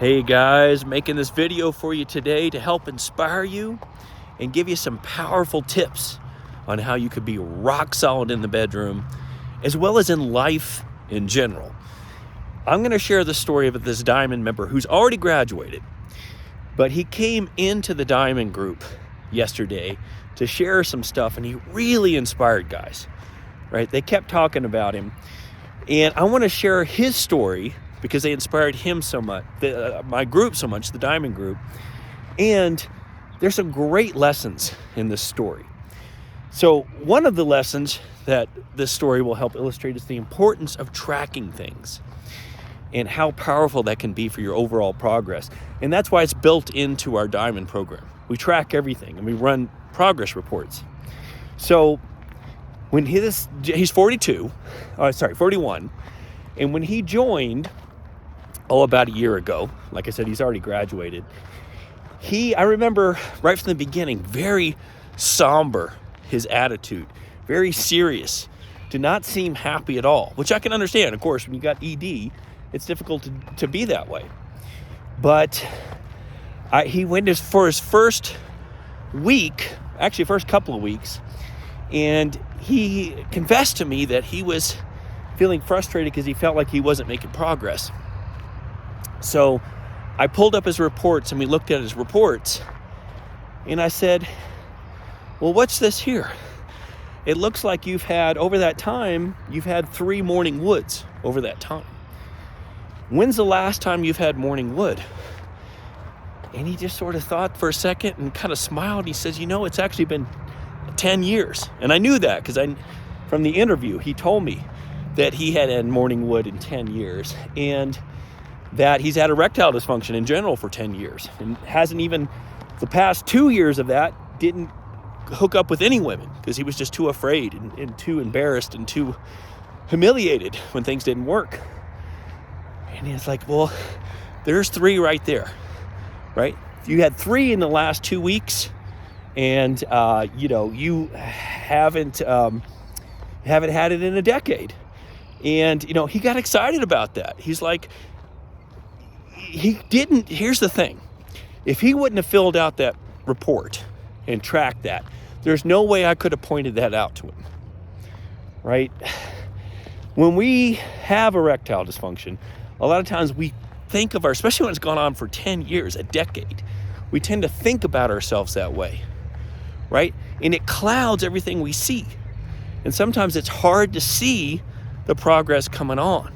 Hey guys, making this video for you today to help inspire you and give you some powerful tips on how you could be rock solid in the bedroom as well as in life in general. I'm going to share the story of this Diamond member who's already graduated, but he came into the Diamond group yesterday to share some stuff, and he really inspired guys, right? They kept talking about him, and I want to share his story because they inspired him so much, my group so much, the Diamond group. And there's some great lessons in this story. So one of the lessons that this story will help illustrate is the importance of tracking things and how powerful that can be for your overall progress. And that's why it's built into our Diamond program. We track everything and we run progress reports. So when he's 41, and when he joined, about a year ago, like I said, he's already graduated. I remember right from the beginning, very somber, his attitude, very serious, did not seem happy at all, which I can understand. Of course, when you got ED, it's difficult to be that way. But he went for his first couple of weeks, and he confessed to me that he was feeling frustrated because he felt like he wasn't making progress. So I pulled up his reports and we looked at his reports, and I said, well, what's this here? It looks like you've had 3 morning woods over that time. When's the last time you've had morning wood? And he just sort of thought for a second and kind of smiled. He says, it's actually been 10 years. And I knew that because from the interview, he told me that he had morning wood in 10 years. And that he's had erectile dysfunction in general for 10 years and hasn't even, the past 2 years of that, didn't hook up with any women because he was just too afraid and too embarrassed and too humiliated when things didn't work. And he's like, well, there's 3 right there, right? You had 3 in the last 2 weeks, and you haven't had it in a decade. And he got excited about that. He's like, here's the thing. If he wouldn't have filled out that report and tracked that, there's no way I could have pointed that out to him, right? When we have erectile dysfunction, a lot of times we think of especially when it's gone on for 10 years, a decade, we tend to think about ourselves that way, right? And it clouds everything we see. And sometimes it's hard to see the progress coming on.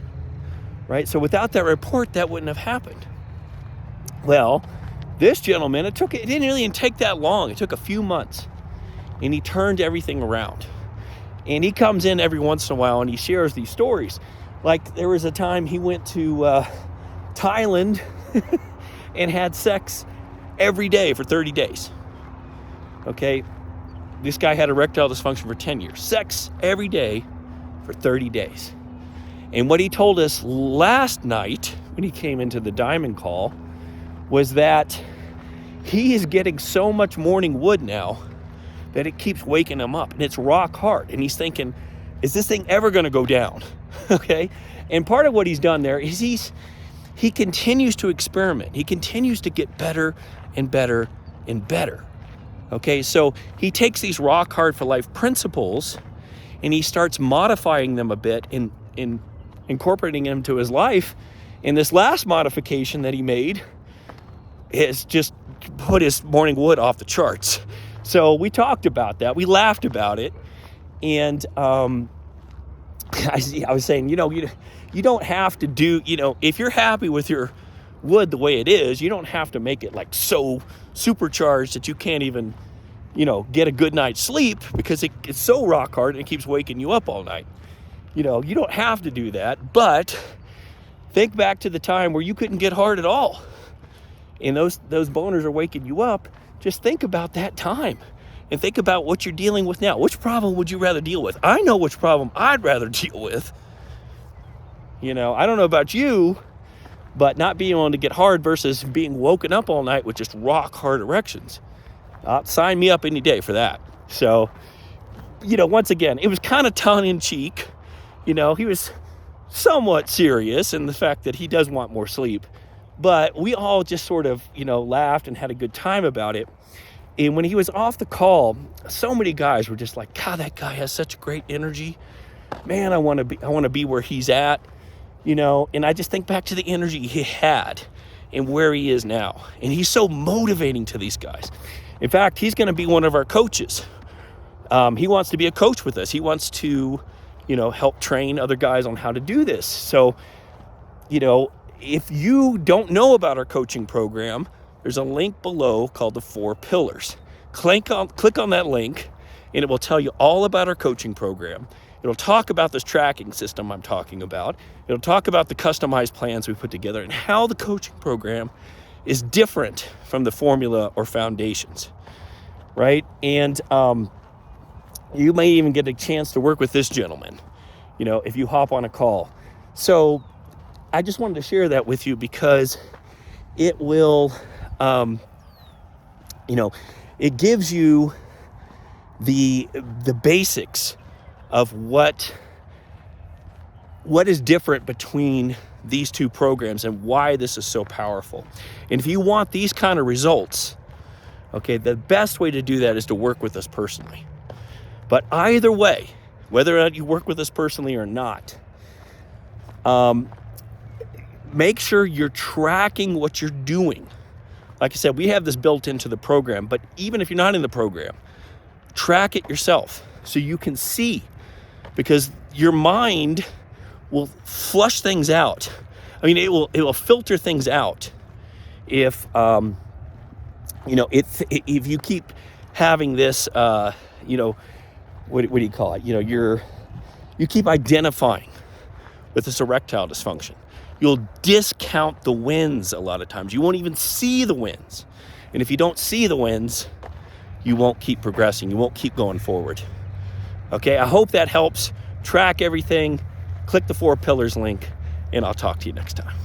Right? So without that report, that wouldn't have happened. Well, this gentleman, it didn't really take that long. It took a few months, and he turned everything around. And he comes in every once in a while and he shares these stories. Like there was a time he went to Thailand and had sex every day for 30 days. Okay? This guy had erectile dysfunction for 10 years. Sex every day for 30 days. And what he told us last night when he came into the Diamond call was that he is getting so much morning wood now that it keeps waking him up, and it's rock hard. And he's thinking, is this thing ever going to go down? Okay. And part of what he's done there is he continues to experiment. He continues to get better and better and better. Okay. So he takes these rock hard for life principles and he starts modifying them a bit in incorporating him to his life. And this last modification that he made is just put his morning wood off the charts. So we talked about that. We laughed about it. And I was saying, you don't have to do, if you're happy with your wood the way it is, you don't have to make it like so supercharged that you can't even, get a good night's sleep because it's so rock hard and it keeps waking you up all night. You don't have to do that, but think back to the time where you couldn't get hard at all. And those boners are waking you up. Just think about that time and think about what you're dealing with now. Which problem would you rather deal with? I know which problem I'd rather deal with. I don't know about you, but not being able to get hard versus being woken up all night with just rock hard erections. Sign me up any day for that. So, once again, it was kind of tongue in cheek. He was somewhat serious in the fact that he does want more sleep. But we all just sort of, laughed and had a good time about it. And when he was off the call, so many guys were just like, God, that guy has such great energy. Man, I want to be where he's at, and I just think back to the energy he had and where he is now. And he's so motivating to these guys. In fact, he's going to be one of our coaches. He wants to be a coach with us. He wants to, help train other guys on how to do this. So, if you don't know about our coaching program, there's a link below called the 4 Pillars. Click on that link, and it will tell you all about our coaching program. It'll talk about this tracking system I'm talking about. It'll talk about the customized plans we put together and how the coaching program is different from the formula or foundations, right? And you may even get a chance to work with this gentleman, if you hop on a call. So I just wanted to share that with you because it will, it gives you the basics of what is different between these two programs and why this is so powerful. And if you want these kind of results, okay, the best way to do that is to work with us personally. But either way, whether or not you work with us personally or not, make sure you're tracking what you're doing. Like I said, we have this built into the program, but even if you're not in the program, track it yourself so you can see, because your mind will flush things out. I mean, it will filter things out if if you keep having this what do you call it? You keep identifying with this erectile dysfunction. You'll discount the wins a lot of times. You won't even see the wins. And if you don't see the wins, you won't keep progressing. You won't keep going forward. Okay, I hope that helps. Track everything. Click the 4 Pillars link, and I'll talk to you next time.